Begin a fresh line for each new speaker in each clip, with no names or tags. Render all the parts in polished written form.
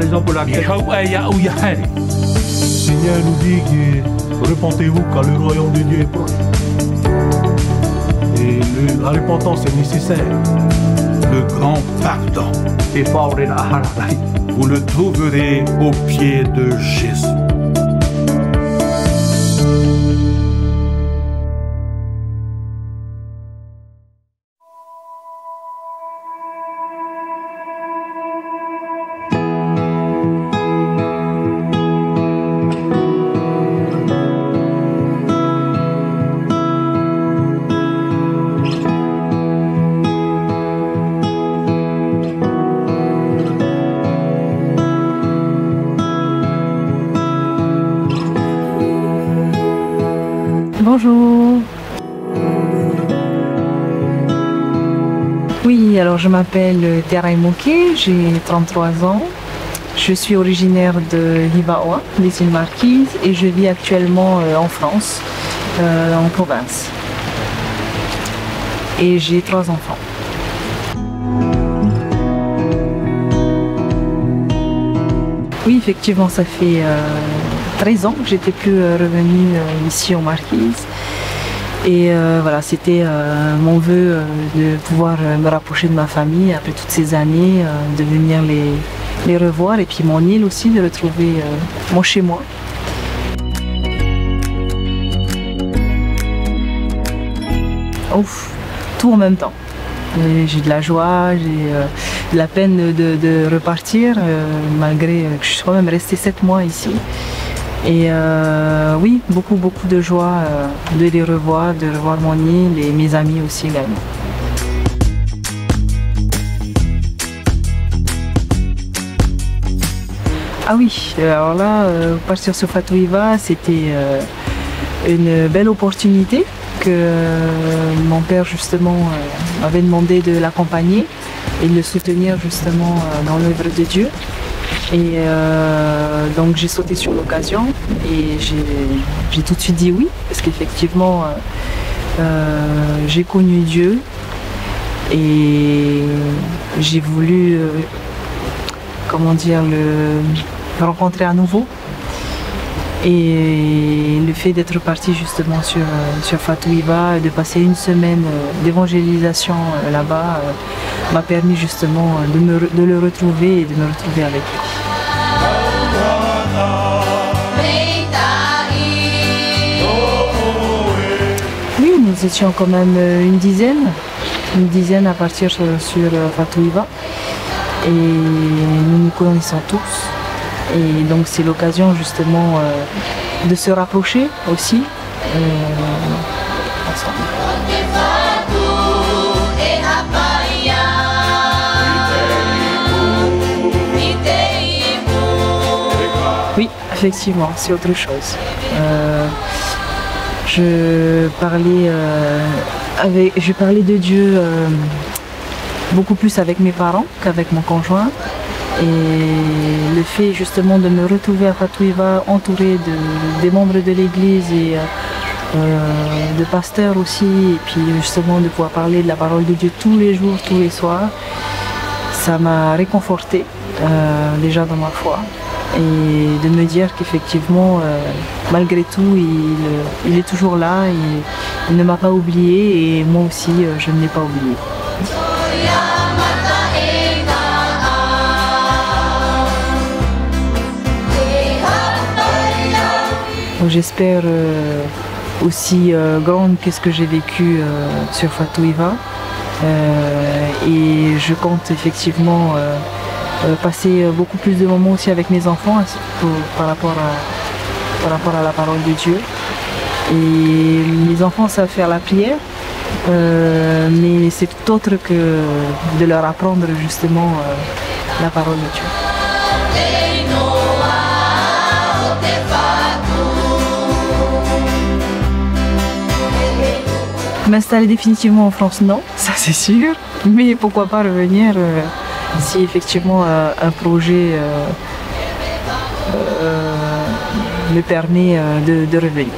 raison pour laquelle
Le Seigneur nous dit que repentez-vous car le royaume de Dieu est proche. Et la repentance est nécessaire.
Le grand pardon, vous le trouverez au pied de Jésus.
Bonjour. Oui, alors je m'appelle Teraï Mouké, j'ai 33 ans. Je suis originaire de Hivaoa, les îles Marquises, et je vis actuellement en France, en province. Et j'ai 3 enfants. Oui, effectivement, ça fait 13 ans que j'étais plus revenue ici aux Marquises. Et voilà, c'était mon vœu de pouvoir me rapprocher de ma famille après toutes ces années, de venir les revoir, et puis mon île aussi, de retrouver mon chez-moi. Ouf, tout en même temps. J'ai de la joie, j'ai de la peine de repartir, malgré que je suis quand même restée 7 mois ici. Et oui, beaucoup de joie de les revoir, de revoir mon île et mes amis aussi également. Ah oui, alors là, partir sur Fatou Hiva, c'était une belle opportunité que mon père justement m'avait demandé de l'accompagner et de le soutenir justement dans l'œuvre de Dieu. Et donc j'ai sauté sur l'occasion et j'ai tout de suite dit oui, parce qu'effectivement j'ai connu Dieu et j'ai voulu, comment dire, le rencontrer à nouveau. Et le fait d'être parti justement sur Fatou Hiva et de passer une semaine d'évangélisation là-bas m'a permis justement de le retrouver et de me retrouver avec lui. Oui, nous étions quand même une dizaine à partir sur Fatou Hiva, et nous nous connaissons tous. Et donc c'est l'occasion justement de se rapprocher aussi ensemble. Oui, effectivement, c'est autre chose. Je parlais de Dieu beaucoup plus avec mes parents qu'avec mon conjoint. Et le fait justement de me retrouver à Fatou Hiva entourée des membres de l'église et de pasteurs aussi, et puis justement de pouvoir parler de la parole de Dieu tous les jours, tous les soirs, ça m'a réconfortée déjà dans ma foi, et de me dire qu'effectivement malgré tout il est toujours là, il ne m'a pas oublié, et moi aussi je ne l'ai pas oublié. J'espère aussi grande que ce que j'ai vécu sur Fatou Hiva, et je compte effectivement passer beaucoup plus de moments aussi avec mes enfants par rapport à la parole de Dieu. Et les enfants savent faire la prière, mais c'est tout autre que de leur apprendre justement la parole de Dieu. M'installer définitivement en France, non, ça c'est sûr, mais pourquoi pas revenir si effectivement un projet me permet de revenir.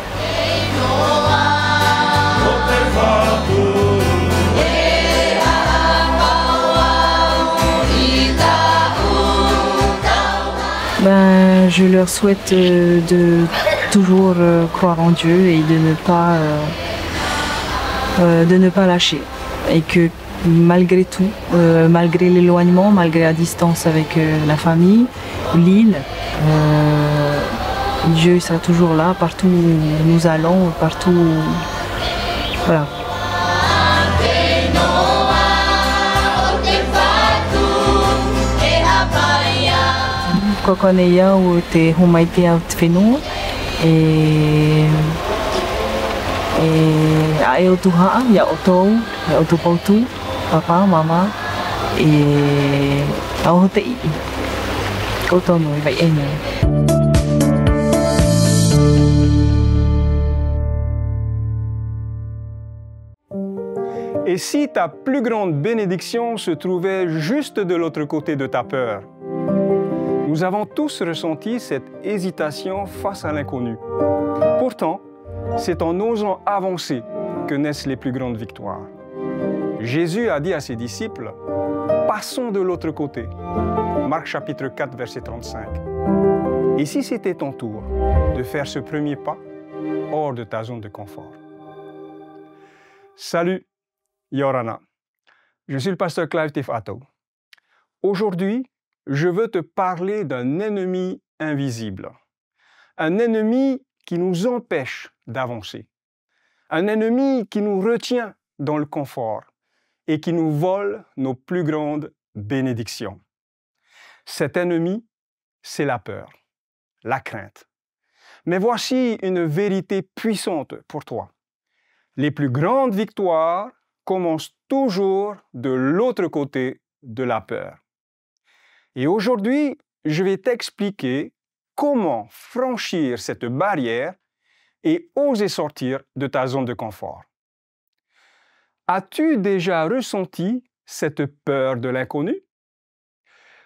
je leur souhaite de toujours croire en Dieu et de ne pas lâcher. Et que malgré tout, malgré l'éloignement, malgré la distance avec la famille, l'île, Dieu sera toujours là, partout où nous allons, partout. Voilà. Kokoneia o te homaite au te whenua e ae o tuhaa, ia o tou, ia o tu pautu, papa, mama e au te ii. Koutou nui, vai e nui.
Et si ta plus grande bénédiction se trouvait juste de l'autre côté de ta peur? Nous avons tous ressenti cette hésitation face à l'inconnu. Pourtant, c'est en osant avancer que naissent les plus grandes victoires. Jésus a dit à ses disciples, « Passons de l'autre côté ». Marc chapitre 4, verset 35. Et si c'était ton tour de faire ce premier pas hors de ta zone de confort? Salut, Yorana. Je suis le pasteur Clive Tifato. Aujourd'hui, je veux te parler d'un ennemi invisible. Un ennemi qui nous empêche d'avancer. Un ennemi qui nous retient dans le confort et qui nous vole nos plus grandes bénédictions. Cet ennemi, c'est la peur, la crainte. Mais voici une vérité puissante pour toi. Les plus grandes victoires commencent toujours de l'autre côté de la peur. Et aujourd'hui, je vais t'expliquer comment franchir cette barrière et oser sortir de ta zone de confort. As-tu déjà ressenti cette peur de l'inconnu?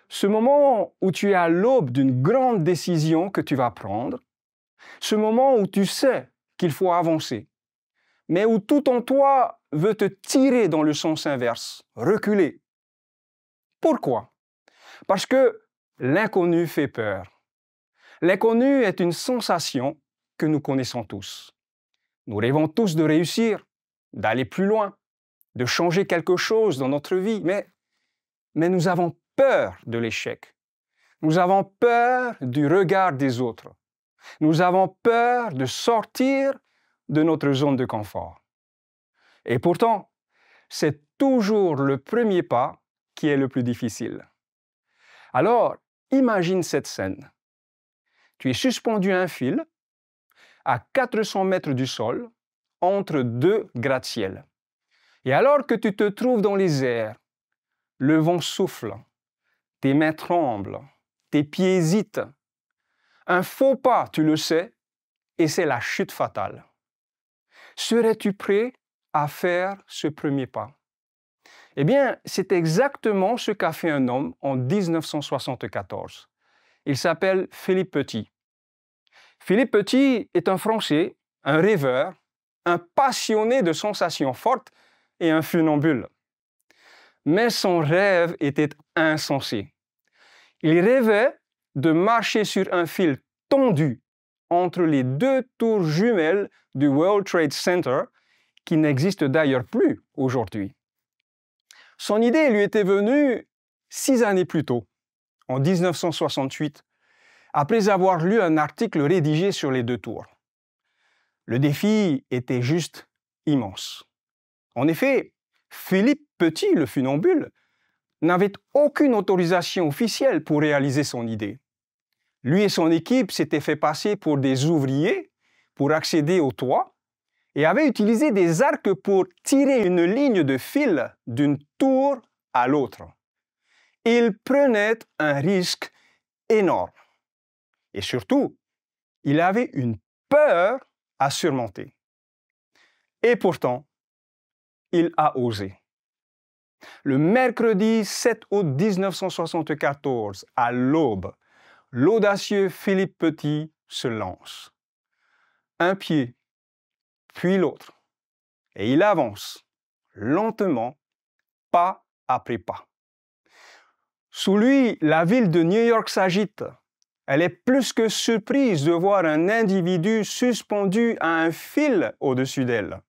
Ce moment où tu es à l'aube d'une grande décision que tu vas prendre, ce moment où tu sais qu'il faut avancer, mais où tout en toi veut te tirer dans le sens inverse, reculer. Pourquoi? Parce que l'inconnu fait peur. L'inconnu est une sensation que nous connaissons tous. Nous rêvons tous de réussir, d'aller plus loin, de changer quelque chose dans notre vie, mais nous avons peur de l'échec. Nous avons peur du regard des autres. Nous avons peur de sortir de notre zone de confort. Et pourtant, c'est toujours le premier pas qui est le plus difficile. Alors, imagine cette scène. Tu es suspendu à un fil à 400 mètres du sol, entre deux gratte-ciel. Et alors que tu te trouves dans les airs, le vent souffle, tes mains tremblent, tes pieds hésitent. Un faux pas, tu le sais, et c'est la chute fatale. Serais-tu prêt à faire ce premier pas? Eh bien, c'est exactement ce qu'a fait un homme en 1974. Il s'appelle Philippe Petit. Philippe Petit est un Français, un rêveur, un passionné de sensations fortes et un funambule. Mais son rêve était insensé. Il rêvait de marcher sur un fil tendu entre les deux tours jumelles du World Trade Center, qui n'existent d'ailleurs plus aujourd'hui. Son idée lui était venue 6 années plus tôt, en 1968, après avoir lu un article rédigé sur les deux tours. Le défi était juste immense. En effet, Philippe Petit, le funambule, n'avait aucune autorisation officielle pour réaliser son idée. Lui et son équipe s'étaient fait passer pour des ouvriers pour accéder au toit et avaient utilisé des arcs pour tirer une ligne de fil d'une tour à l'autre. Ils prenaient un risque énorme. Et surtout, il avait une peur à surmonter. Et pourtant, il a osé. Le mercredi 7 août 1974, à l'aube, l'audacieux Philippe Petit se lance. Un pied, puis l'autre. Et il avance, lentement, pas après pas. Sous lui, la ville de New York s'agite. Elle est plus que surprise de voir un individu suspendu à un fil au-dessus d'elle.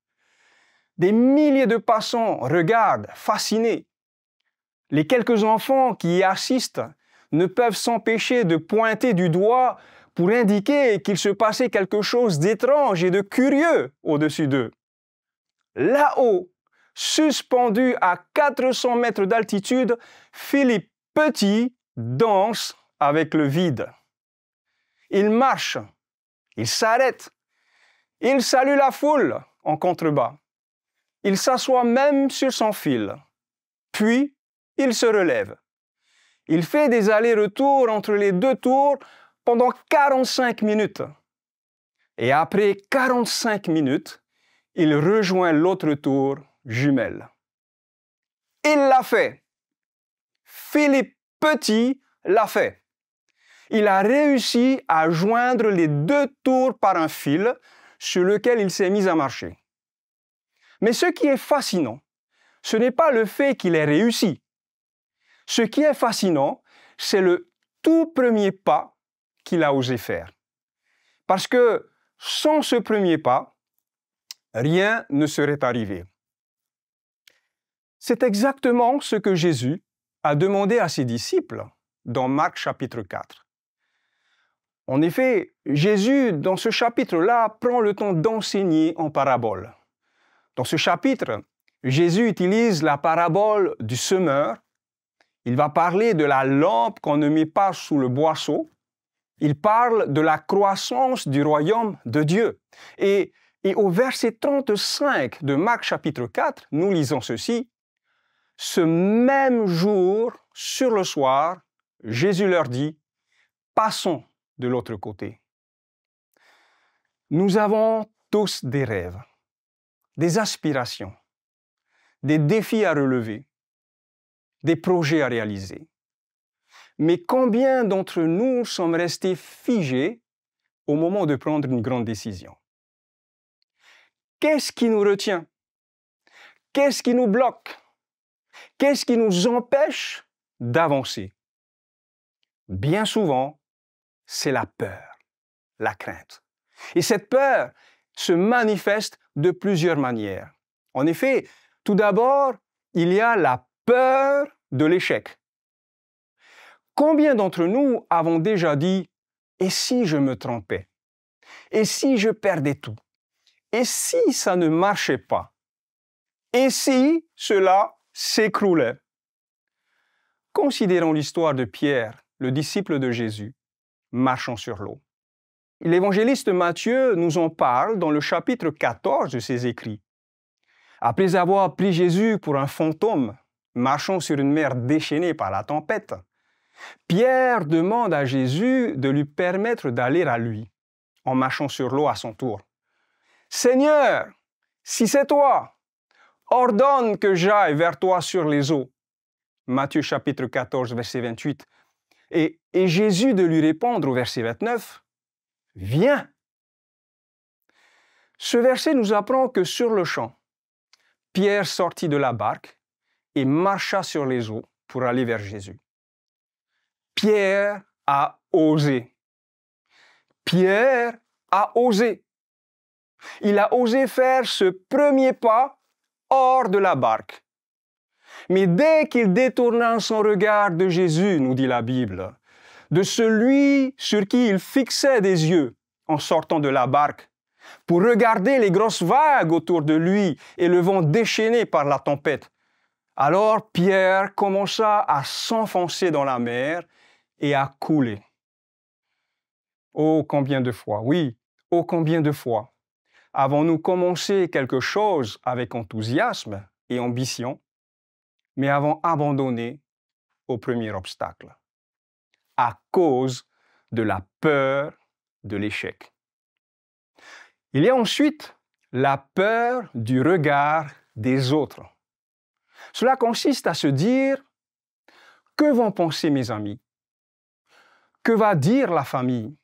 Des milliers de passants regardent, fascinés. Les quelques enfants qui y assistent ne peuvent s'empêcher de pointer du doigt pour indiquer qu'il se passait quelque chose d'étrange et de curieux au-dessus d'eux. Là-haut, suspendu à 400 mètres d'altitude, Philippe Petit danse avec le vide. Il marche, il s'arrête, il salue la foule en contrebas. Il s'assoit même sur son fil. Puis, il se relève. Il fait des allers-retours entre les deux tours pendant 45 minutes. Et après 45 minutes, il rejoint l'autre tour jumelle. Il l'a fait. Philippe Petit l'a fait. Il a réussi à joindre les deux tours par un fil sur lequel il s'est mis à marcher. Mais ce qui est fascinant, ce n'est pas le fait qu'il ait réussi. Ce qui est fascinant, c'est le tout premier pas qu'il a osé faire. Parce que sans ce premier pas, rien ne serait arrivé. C'est exactement ce que Jésus a demandé à ses disciples dans Marc chapitre 4. En effet, Jésus, dans ce chapitre-là, prend le temps d'enseigner en parabole. Dans ce chapitre, Jésus utilise la parabole du semeur. Il va parler de la lampe qu'on ne met pas sous le boisseau. Il parle de la croissance du royaume de Dieu. Et au verset 35 de Marc chapitre 4, nous lisons ceci. « Ce même jour, sur le soir, Jésus leur dit, « Passons de l'autre côté. » Nous avons tous des rêves, des aspirations, des défis à relever, des projets à réaliser. Mais combien d'entre nous sommes restés figés au moment de prendre une grande décision? Qu'est-ce qui nous retient? Qu'est-ce qui nous bloque? Qu'est-ce qui nous empêche d'avancer? Bien souvent, c'est la peur, la crainte. Et cette peur se manifeste de plusieurs manières. En effet, tout d'abord, il y a la peur de l'échec. Combien d'entre nous avons déjà dit « Et si je me trompais? Et si je perdais tout? Et si ça ne marchait pas? Et si cela s'écroulait? » Considérons l'histoire de Pierre, le disciple de Jésus, marchant sur l'eau. L'évangéliste Matthieu nous en parle dans le chapitre 14 de ses écrits. Après avoir pris Jésus pour un fantôme, marchant sur une mer déchaînée par la tempête, Pierre demande à Jésus de lui permettre d'aller à lui, en marchant sur l'eau à son tour. « Seigneur, si c'est toi, ordonne que j'aille vers toi sur les eaux. » Matthieu chapitre 14, verset 28. Et Jésus de lui répondre au verset 29, « Viens !» Ce verset nous apprend que sur le champ, Pierre sortit de la barque et marcha sur les eaux pour aller vers Jésus. Pierre a osé. Pierre a osé. Il a osé faire ce premier pas hors de la barque. Mais dès qu'il détourna son regard de Jésus, nous dit la Bible, de celui sur qui il fixait des yeux en sortant de la barque, pour regarder les grosses vagues autour de lui et le vent déchaîné par la tempête, alors Pierre commença à s'enfoncer dans la mer et à couler. Oh, combien de fois, oui, oh, combien de fois avons-nous commencé quelque chose avec enthousiasme et ambition, mais avons abandonné au premier obstacle, à cause de la peur de l'échec. Il y a ensuite la peur du regard des autres. Cela consiste à se dire « Que vont penser mes amis? Que va dire la famille?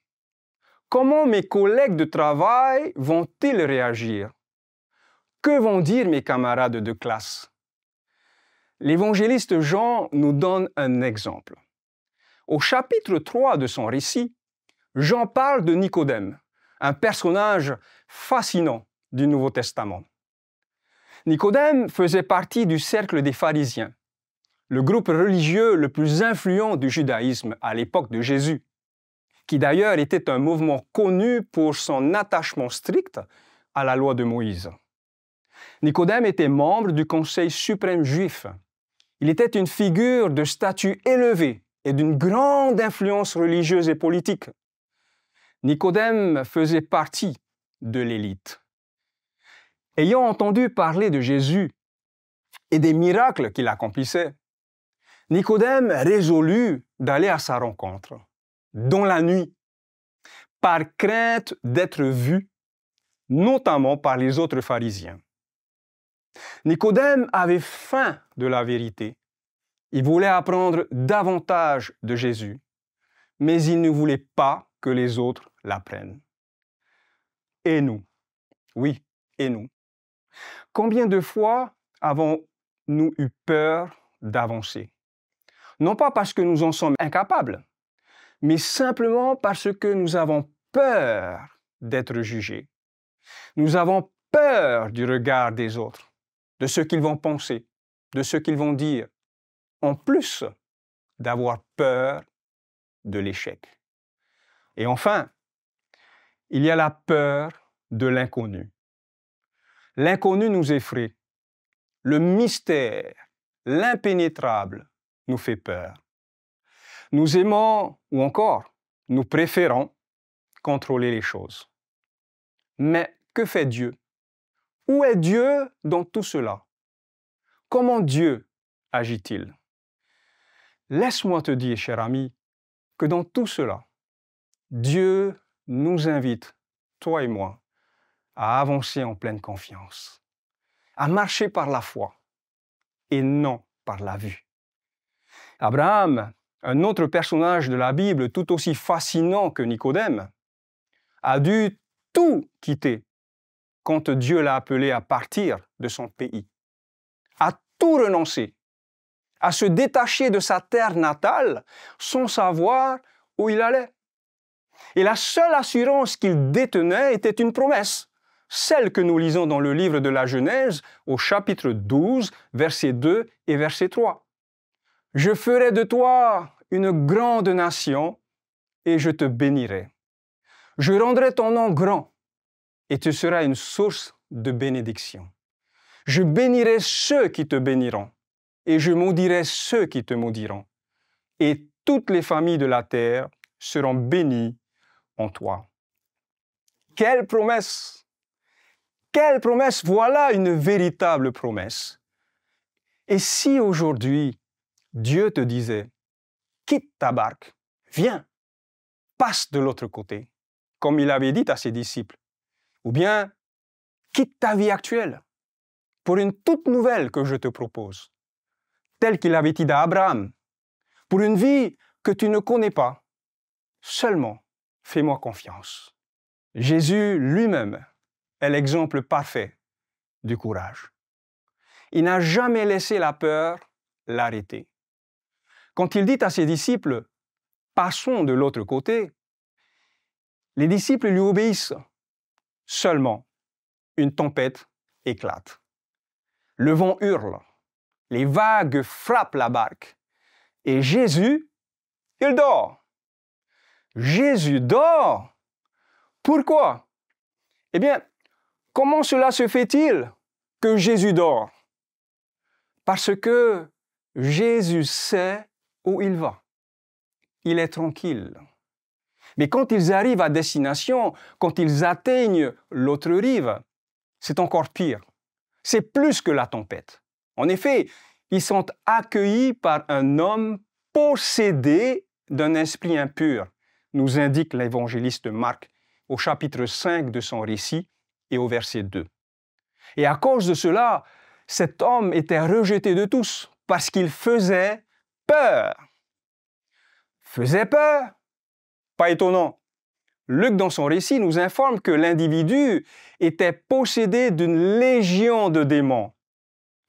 Comment mes collègues de travail vont-ils réagir? Que vont dire mes camarades de classe? » L'évangéliste Jean nous donne un exemple. Au chapitre 3 de son récit, Jean parle de Nicodème, un personnage fascinant du Nouveau Testament. Nicodème faisait partie du cercle des pharisiens, le groupe religieux le plus influent du judaïsme à l'époque de Jésus, qui d'ailleurs était un mouvement connu pour son attachement strict à la loi de Moïse. Nicodème était membre du Conseil suprême juif. Il était une figure de statut élevé et d'une grande influence religieuse et politique. Nicodème faisait partie de l'élite. Ayant entendu parler de Jésus et des miracles qu'il accomplissait, Nicodème résolut d'aller à sa rencontre, dans la nuit, par crainte d'être vu, notamment par les autres pharisiens. Nicodème avait faim de la vérité. Il voulait apprendre davantage de Jésus, mais il ne voulait pas que les autres l'apprennent. Et nous? Oui, et nous? Combien de fois avons-nous eu peur d'avancer? Non pas parce que nous en sommes incapables, mais simplement parce que nous avons peur d'être jugés. Nous avons peur du regard des autres, de ce qu'ils vont penser, de ce qu'ils vont dire, en plus d'avoir peur de l'échec. Et enfin, il y a la peur de l'inconnu. L'inconnu nous effraie. Le mystère, l'impénétrable, nous fait peur. Nous aimons, ou encore, nous préférons contrôler les choses. Mais que fait Dieu? Où est Dieu dans tout cela? Comment Dieu agit-il? Laisse-moi te dire, cher ami, que dans tout cela, Dieu nous invite, toi et moi, à avancer en pleine confiance, à marcher par la foi et non par la vue. Abraham, un autre personnage de la Bible tout aussi fascinant que Nicodème, a dû tout quitter quand Dieu l'a appelé à partir de son pays, à tout renoncer, à se détacher de sa terre natale sans savoir où il allait. Et la seule assurance qu'il détenait était une promesse, celle que nous lisons dans le livre de la Genèse au chapitre 12, versets 2 et verset 3. « Je ferai de toi une grande nation et je te bénirai. Je rendrai ton nom grand et tu seras une source de bénédiction. Je bénirai ceux qui te béniront et je maudirai ceux qui te maudiront. Et toutes les familles de la terre seront bénies en toi. » Quelle promesse! Quelle promesse! Voilà une véritable promesse. Et si aujourd'hui, Dieu te disait, quitte ta barque, viens, passe de l'autre côté, comme il avait dit à ses disciples, ou bien quitte ta vie actuelle pour une toute nouvelle que je te propose, telle qu'il avait dit à Abraham, pour une vie que tu ne connais pas, seulement fais-moi confiance. Jésus lui-même est l'exemple parfait du courage. Il n'a jamais laissé la peur l'arrêter. Quand il dit à ses disciples « Passons de l'autre côté », les disciples lui obéissent. Seulement, une tempête éclate. Le vent hurle, les vagues frappent la barque et Jésus, il dort. Jésus dort. Pourquoi? Eh bien, comment cela se fait-il que Jésus dort? Parce que Jésus sait où il va. Il est tranquille. Mais quand ils arrivent à destination, quand ils atteignent l'autre rive, c'est encore pire. C'est plus que la tempête. En effet, ils sont accueillis par un homme possédé d'un esprit impur, nous indique l'évangéliste Marc au chapitre 5 de son récit et au verset 2. Et à cause de cela, cet homme était rejeté de tous parce qu'il faisait peur. Faisait peur? Pas étonnant. Luc, dans son récit, nous informe que l'individu était possédé d'une légion de démons,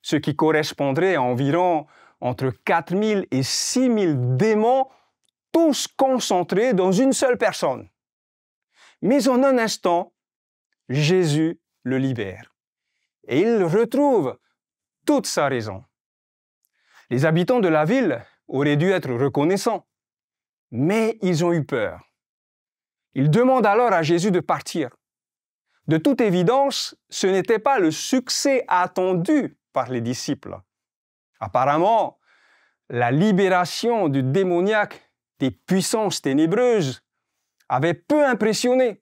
ce qui correspondrait à environ entre 4000 et 6000 démons, tous concentrés dans une seule personne, Mais en un instant, Jésus le libère. Et il retrouve toute sa raison. Les habitants de la ville auraient dû être reconnaissants, mais ils ont eu peur. Ils demandent alors à Jésus de partir. De toute évidence, ce n'était pas le succès attendu par les disciples. Apparemment, la libération du démoniaque des puissances ténébreuses avait peu impressionné,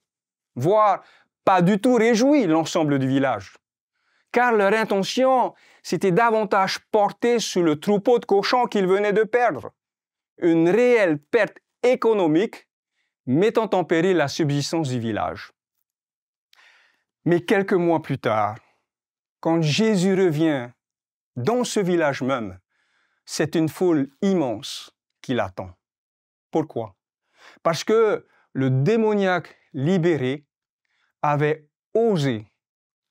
voire pas du tout réjoui l'ensemble du village, car leur intention s'était davantage portée sur le troupeau de cochons qu'ils venaient de perdre, une réelle perte économique mettant en péril la subsistance du village. Mais quelques mois plus tard, quand Jésus revient dans ce village même, c'est une foule immense qui l'attend. Pourquoi? Parce que le démoniaque libéré avait osé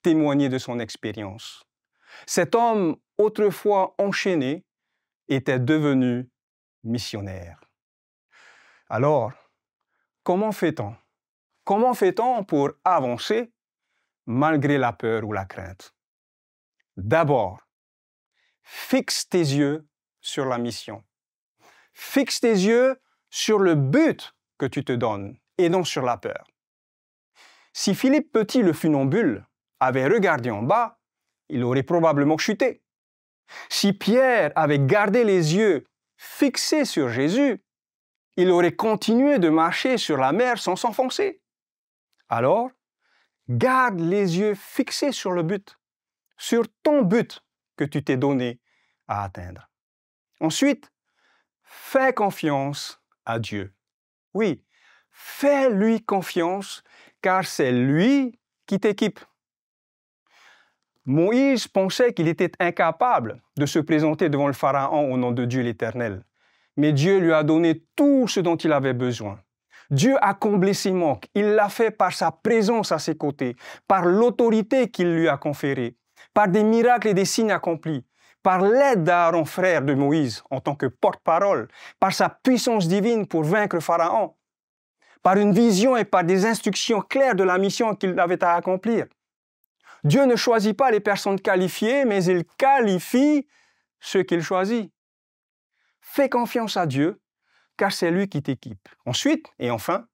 témoigner de son expérience. Cet homme, autrefois enchaîné, était devenu missionnaire. Alors, comment fait-on? Comment fait-on pour avancer malgré la peur ou la crainte? D'abord, fixe tes yeux sur la mission. Fixe tes yeux sur le but que tu te donnes et non sur la peur. Si Philippe Petit, le funambule, avait regardé en bas, il aurait probablement chuté. Si Pierre avait gardé les yeux fixés sur Jésus, il aurait continué de marcher sur la mer sans s'enfoncer. Alors, garde les yeux fixés sur le but, sur ton but que tu t'es donné à atteindre. Ensuite, fais confiance à Dieu. Oui, fais-lui confiance, car c'est lui qui t'équipe. Moïse pensait qu'il était incapable de se présenter devant le Pharaon au nom de Dieu l'Éternel. Mais Dieu lui a donné tout ce dont il avait besoin. Dieu a comblé ses manques. Il l'a fait par sa présence à ses côtés, par l'autorité qu'il lui a conférée, par des miracles et des signes accomplis, par l'aide d'Aaron, frère de Moïse, en tant que porte-parole, par sa puissance divine pour vaincre Pharaon, par une vision et par des instructions claires de la mission qu'il avait à accomplir. Dieu ne choisit pas les personnes qualifiées, mais il qualifie ceux qu'il choisit. Fais confiance à Dieu, car c'est lui qui t'équipe. Ensuite, et enfin,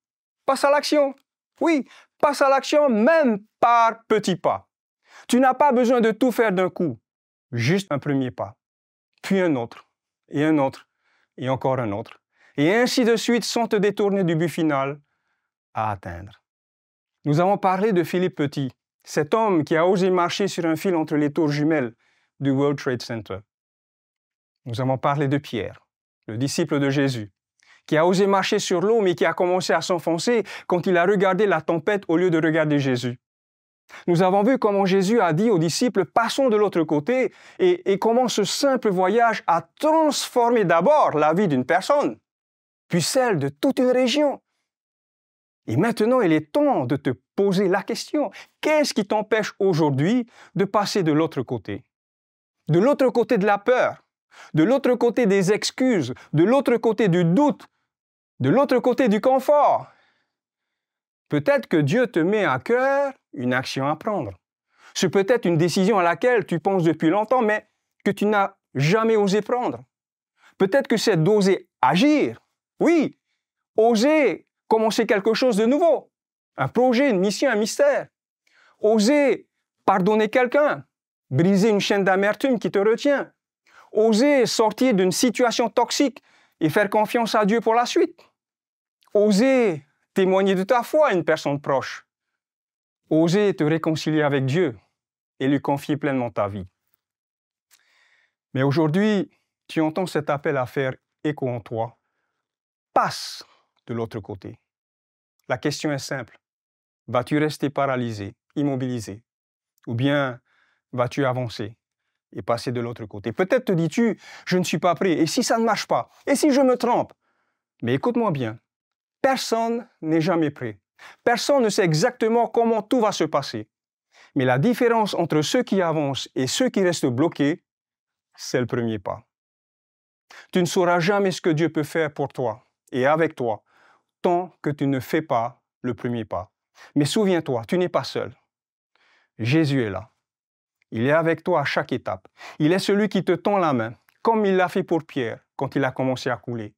passe à l'action. Oui, passe à l'action même par petits pas. Tu n'as pas besoin de tout faire d'un coup. Juste un premier pas, puis un autre, et encore un autre. Et ainsi de suite sans te détourner du but final à atteindre. Nous avons parlé de Philippe Petit, cet homme qui a osé marcher sur un fil entre les tours jumelles du World Trade Center. Nous avons parlé de Pierre, le disciple de Jésus, qui a osé marcher sur l'eau mais qui a commencé à s'enfoncer quand il a regardé la tempête au lieu de regarder Jésus. Nous avons vu comment Jésus a dit aux disciples « Passons de l'autre côté » et comment ce simple voyage a transformé d'abord la vie d'une personne, puis celle de toute une région. Et maintenant, il est temps de te poser la question. Qu'est-ce qui t'empêche aujourd'hui de passer de l'autre côté? De l'autre côté de la peur, de l'autre côté des excuses, de l'autre côté du doute, de l'autre côté du confort. Peut-être que Dieu te met à cœur une action à prendre. C'est peut-être une décision à laquelle tu penses depuis longtemps, mais que tu n'as jamais osé prendre. Peut-être que c'est d'oser agir. Oui, oser commencer quelque chose de nouveau. Un projet, une mission, un mystère. Oser pardonner quelqu'un, briser une chaîne d'amertume qui te retient. Oser sortir d'une situation toxique et faire confiance à Dieu pour la suite. Oser témoigner de ta foi à une personne proche. Oser te réconcilier avec Dieu et lui confier pleinement ta vie. Mais aujourd'hui, tu entends cet appel à faire écho en toi. Passe de l'autre côté. La question est simple. Vas-tu rester paralysé, immobilisé? Ou bien vas-tu avancer et passer de l'autre côté? Peut-être te dis-tu, je ne suis pas prêt. Et si ça ne marche pas? Et si je me trompe? Mais écoute-moi bien. Personne n'est jamais prêt. Personne ne sait exactement comment tout va se passer. Mais la différence entre ceux qui avancent et ceux qui restent bloqués, c'est le premier pas. Tu ne sauras jamais ce que Dieu peut faire pour toi et avec toi, tant que tu ne fais pas le premier pas. Mais souviens-toi, tu n'es pas seul. Jésus est là. Il est avec toi à chaque étape. Il est celui qui te tend la main, comme il l'a fait pour Pierre quand il a commencé à couler.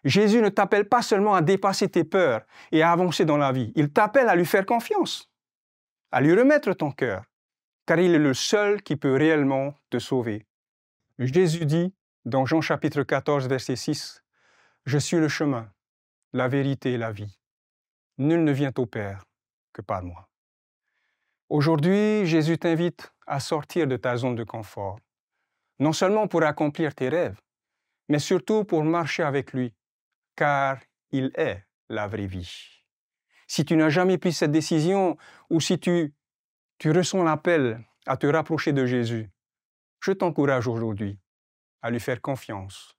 Jésus ne t'appelle pas seulement à dépasser tes peurs et à avancer dans la vie. Il t'appelle à lui faire confiance, à lui remettre ton cœur, car il est le seul qui peut réellement te sauver. Jésus dit dans Jean chapitre 14, verset 6, « Je suis le chemin, la vérité et la vie. Nul ne vient au Père que par moi. » Aujourd'hui, Jésus t'invite à sortir de ta zone de confort, non seulement pour accomplir tes rêves, mais surtout pour marcher avec lui, car il est la vraie vie. Si tu n'as jamais pris cette décision ou si tu ressens l'appel à te rapprocher de Jésus, je t'encourage aujourd'hui à lui faire confiance.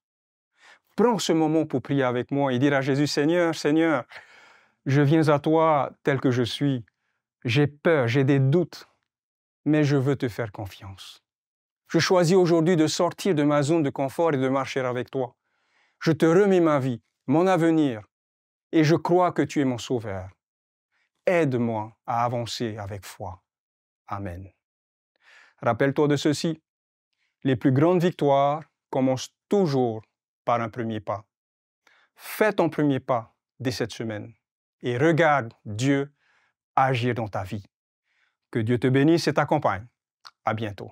Prends ce moment pour prier avec moi et dire à Jésus, « Seigneur, Seigneur, je viens à toi tel que je suis. J'ai peur, j'ai des doutes, mais je veux te faire confiance. Je choisis aujourd'hui de sortir de ma zone de confort et de marcher avec toi. Je te remets ma vie, mon avenir, et je crois que tu es mon sauveur. Aide-moi à avancer avec foi. Amen. » Rappelle-toi de ceci, les plus grandes victoires commencent toujours par un premier pas. Fais ton premier pas dès cette semaine et regarde Dieu agir dans ta vie. Que Dieu te bénisse et t'accompagne. À bientôt.